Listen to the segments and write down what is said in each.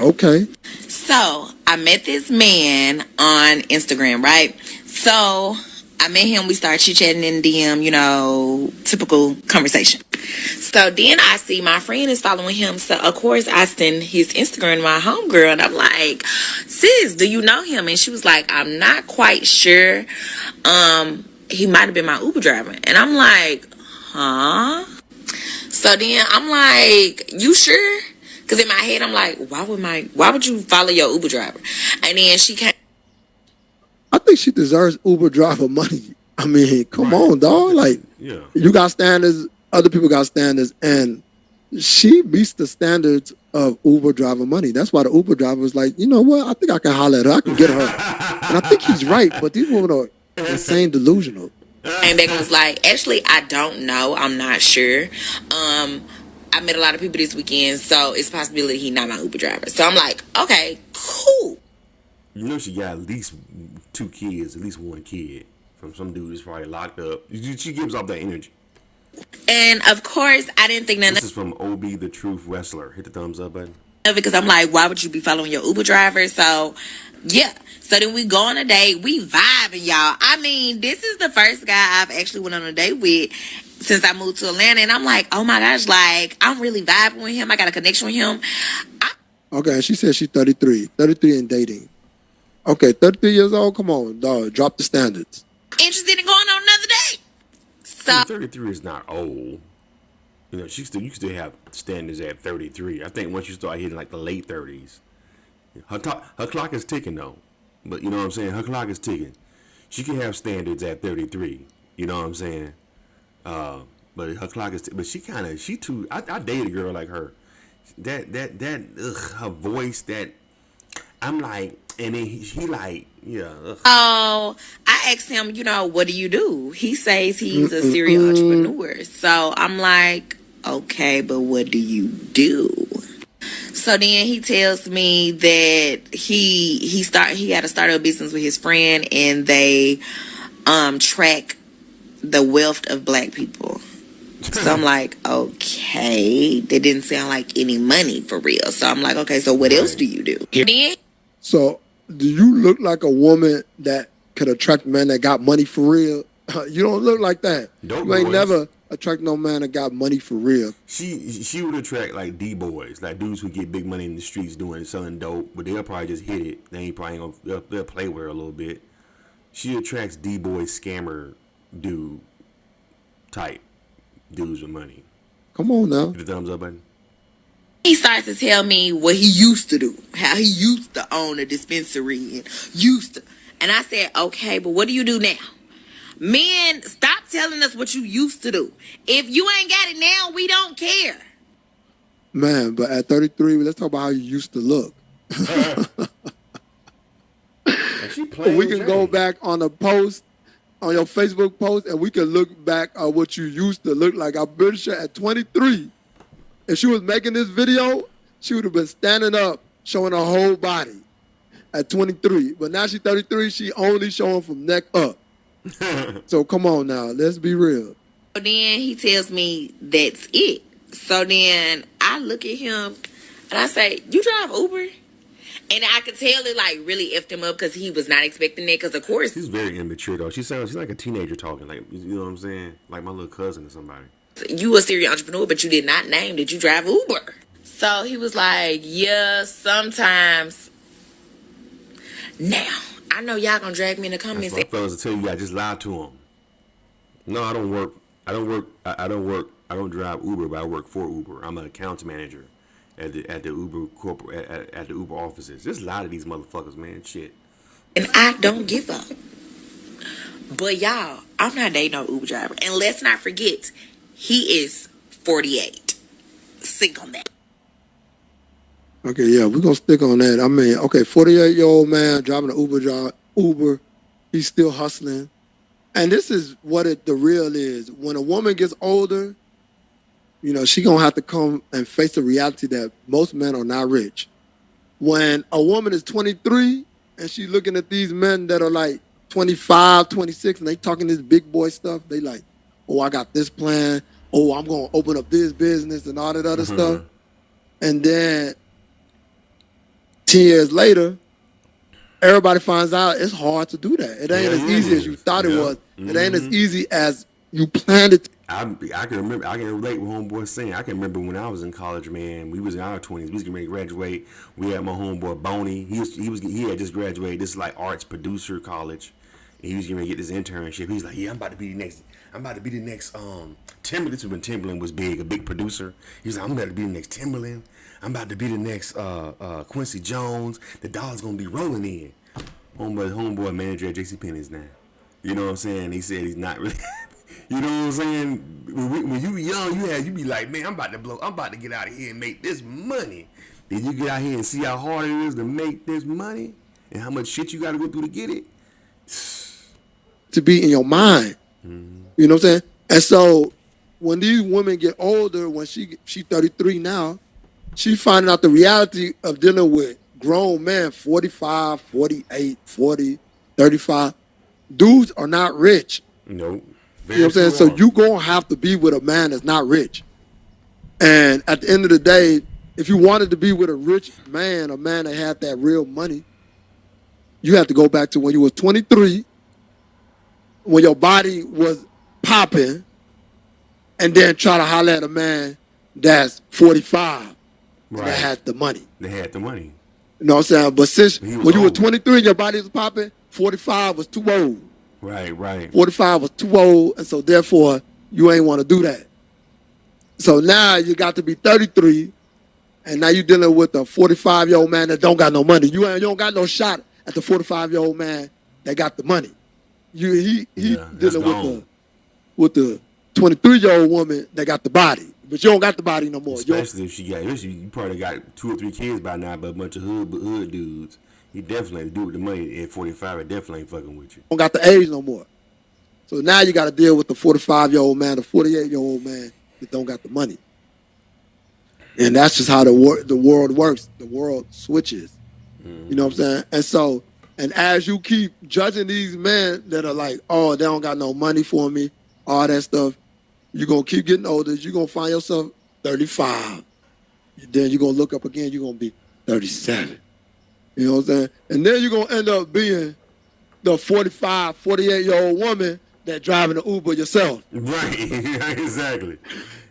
Okay. So I met this man on Instagram, right? So I met him. We started chit chatting in DM, typical conversation. So then I see my friend is following him. So of course I send his Instagram to my homegirl, and I'm like, "Sis, do you know him?" And she was like, "I'm not quite sure. He might have been my Uber driver." And I'm like, "Huh?" So then I'm like, "You sure?" Because in my head I'm like, why would you follow your Uber driver? And then she came. I think she deserves Uber driver money. I mean, come on, dog. Like, you got standards, other people got standards, and she meets the standards of Uber driver money. That's why the Uber driver was like, you know what? I think I can holler at her. I can get her. And I think he's right, but these women are insane delusional. And Beckham was like, "Actually, I don't know. I'm not sure. I met a lot of people this weekend, so it's a possibility he's not my Uber driver." So I'm like, okay, cool. You know she got at least 2 kids, at least 1 kid from some dude who's probably locked up. She gives off that energy. And of course, I didn't think none This is from OB the Truth Wrestler. Hit the thumbs up button. of it because I'm like, why would you be following your Uber driver? So yeah. So then we go on a date. We vibing, y'all. I mean, this is the first guy I've actually went on a date with since I moved to Atlanta. And I'm like, oh my gosh, like, I'm really vibing with him. I got a connection with him. Okay, she said she's 33. 33 and dating. Okay, 33 years old? Come on, dog. Drop the standards. Interested in going on another date. So 33 is not old. You know, you still have standards at 33. I think once you start hitting like the late 30s, her clock is ticking though. But you know what I'm saying? Her clock is ticking. She can have standards at 33. You know what I'm saying? But her clock is. But she too. I dated a girl like her. Her voice. That I'm like, and then he like, yeah. Ugh. Oh, I asked him, what do you do? He says he's a serial entrepreneur. So I'm like, okay, but what do you do? So then he tells me that he had to start a business with his friend, and they track the wealth of black people. So I'm like, okay, that didn't sound like any money for real. So I'm like, okay, so what else do you do? Then, so do you look like a woman that could attract men that got money for real? You don't look like that. You ain't never attract no man that got money for real. She would attract like D-boys, like dudes who get big money in the streets selling dope, but they'll probably just hit it. They ain't probably gonna they'll play with her a little bit. She attracts D-boy scammer dude type dudes with money. Come on now. Hit the thumbs up button. he starts to tell me what he used to do, how he used to own a dispensary and I said, okay, but what do you do now? Men, stop telling us what you used to do. If you ain't got it now, we don't care. Man, but at 33, let's talk about how you used to look. We can go back on a post, on your Facebook post, and we can look back at what you used to look like. I'm pretty sure at 23, if she was making this video, she would have been standing up, showing her whole body at 23. But now she's 33, she only showing from neck up. So come on now, let's be real. So then he tells me that's it. So then I look at him and I say, you drive Uber? And I could tell it like really effed him up because he was not expecting it. Because of course he's very immature though. She's like a teenager talking, like, you know what I'm saying, like my little cousin or somebody. You a serial entrepreneur, but you did not name that you drive Uber. So he was like, yeah, sometimes. Now I know y'all gonna drag me in the comments. That's what fellas will tell you, I just lied to him. No, I don't work. I don't drive Uber, but I work for Uber. I'm an accounts manager at the Uber corporate at the Uber offices. Just lie to these motherfuckers, man. Shit. And I don't give up. But y'all, I'm not dating no Uber driver. And let's not forget, he is 48. Stick on that. Okay, yeah, we're going to stick on that. I mean, okay, 48-year-old man driving an Uber, he's still hustling. And this is what the real is. When a woman gets older, you know, she going to have to come and face the reality that most men are not rich. When a woman is 23 and she's looking at these men that are like 25, 26, and they talking this big boy stuff, they like, oh, I got this plan. Oh, I'm going to open up this business and all that other stuff. And then 10 years later, everybody finds out it's hard to do that. It ain't as easy as you thought it was. It ain't as easy as you planned it. I can remember. I can relate with homeboy saying. I can remember when I was in college, man. We was in our 20s. We was getting ready to graduate. We had my homeboy Boney. He had just graduated. This is like arts producer college. And he was getting ready to get this internship. He's like, yeah, I'm about to be the next. Timberland. This was when Timberland was big, a big producer. He was like, I'm about to be the next Timberland. I'm about to be the next Quincy Jones. The dollar's gonna be rolling in. Homeboy manager at JCPenney's now. You know what I'm saying? He said he's not really. You know what I'm saying? When you young, you be like, man, I'm about to blow. I'm about to get out of here and make this money. Then you get out here and see how hard it is to make this money and how much shit you got to go through to get it. To be in your mind. You know what I'm saying? And so when these women get older, when she 33 now, she finding out the reality of dealing with grown men, 45, 48, 40, 35. Dudes are not rich. Nope. You know what I'm saying? So you gonna have to be with a man that's not rich. And at the end of the day, if you wanted to be with a rich man, a man that had that real money, you have to go back to when you was 23, when your body was popping, and then try to holler at a man that's 45 that had the money. They had the money. You know what I'm saying? But since when you were old. 23 and your body was popping, 45 was too old. Right. 45 was too old, and so therefore you ain't want to do that. So now you got to be 33, and now you dealing with a 45-year-old man that don't got no money. You don't got no shot at the 45-year-old man that got the money. He dealing with the 23-year-old woman that got the body, but you don't got the body no more. Especially if you probably got 2 or 3 kids by now, but a bunch of hood dudes. He definitely do with the money at 45. It definitely ain't fucking with you. Don't got the age no more. So now you got to deal with the 45-year-old man, the 48-year-old man that don't got the money. And that's just how the world works. The world switches. You know what I'm saying? And so, and as you keep judging these men that are like, oh, they don't got no money for me, all that stuff, you're going to keep getting older. You're going to find yourself 35. Then you're going to look up again. You're going to be 37. You know what I'm saying? And then you're going to end up being the 45, 48-year-old woman that driving the Uber yourself. Right. Exactly.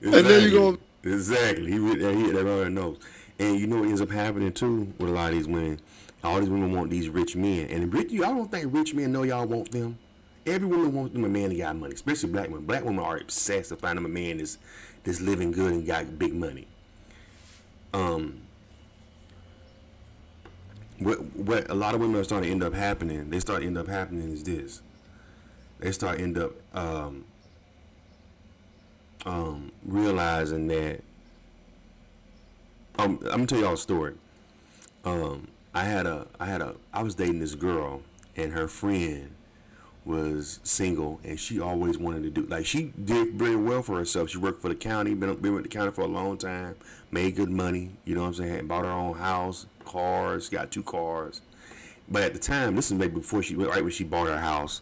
And then you're going to... Exactly. He hit that on her nose. And you know what ends up happening, too, with a lot of these women? All these women want these rich men. And y'all don't think rich men know y'all want them? Every woman wants them a man that got money, especially black women. Black women are obsessed to find them a man that's living good and got big money. What a lot of women are starting to end up happening, is this. They start end up realizing that I'm gonna tell y'all a story. I was dating this girl, and her friend was single, and she always wanted to do, like, she did very well for herself. She worked for the county, been with the county for a long time, made good money, you know what I'm saying, bought her own house, cars, got 2 cars. But at the time, this is maybe before right when she bought her house,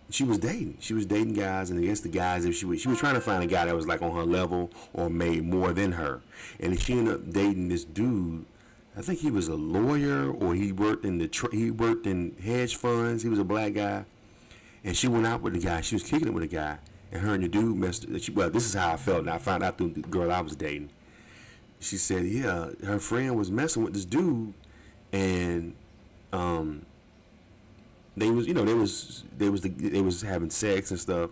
she was dating guys, and I guess the guys, if she was trying to find a guy that was like on her level or made more than her, and she ended up dating this dude. I think he was a lawyer, or he worked in hedge funds. He was a black guy, and she went out with the guy. She was kicking it with a guy, and her and the dude messed. Well, this is how I felt, and I found out through the girl I was dating. She said, yeah, her friend was messing with this dude, and they was having sex and stuff,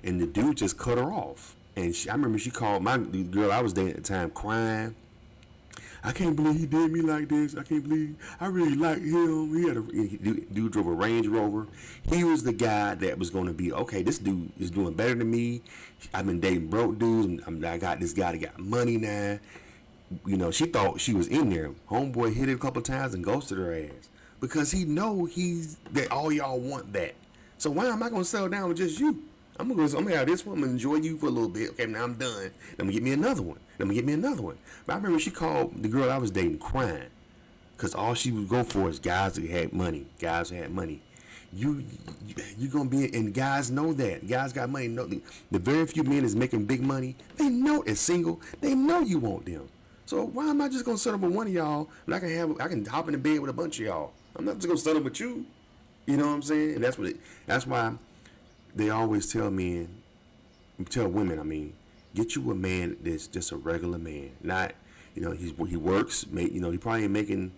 and the dude just cut her off. And I remember she called the girl I was dating at the time, crying. I can't believe he did me like this. I can't believe I really like him. Dude drove a Range Rover. He was the guy that was going to be, okay, this dude is doing better than me. I've been dating broke dudes. I got this guy that got money now. You know, she thought she was in there. Homeboy hit it a couple times and ghosted her ass. Because he know that all y'all want that. So why am I going to settle down with just you? I'm gonna have this one. I'm gonna enjoy you for a little bit. Okay, now I'm done. I'm gonna get me another one. But I remember she called the girl I was dating crying, cause all she would go for is guys that had money. You gonna be, and guys know that. Guys got money. Know the very few men is making big money. They know it's single. They know you want them. So why am I just gonna settle with one of y'all and I can hop in the bed with a bunch of y'all? I'm not just gonna settle with you. You know what I'm saying? And that's why they always tell women, I mean, get you a man that's just a regular man. Not, he works, he probably ain't making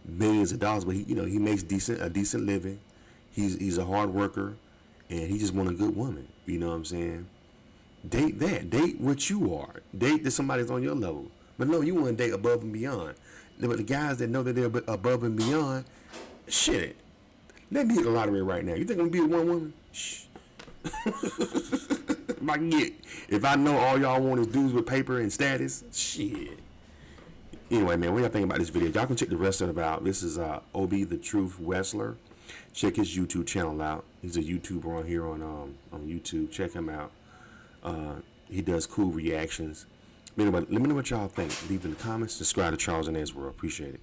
millions of dollars, but he makes a decent living. He's a hard worker, and he just want a good woman. You know what I'm saying? Date that. Date what you are. Date that somebody's on your level. But no, you want to date above and beyond. But the guys that know that they're above and beyond, shit. Let me hit the lottery right now. You think I'm gonna be with one woman? Shh. If I know all y'all want is dudes with paper and status, shit. Anyway, man, what y'all think about this video? Y'all can check the rest of it out. This is Obi the Truth Wrestler. Check his YouTube channel out. He's a YouTuber on here on YouTube. Check him out. He does cool reactions. Anyway, let me know what y'all think. Leave in the comments. Subscribe to Charles and Ezra. Appreciate it.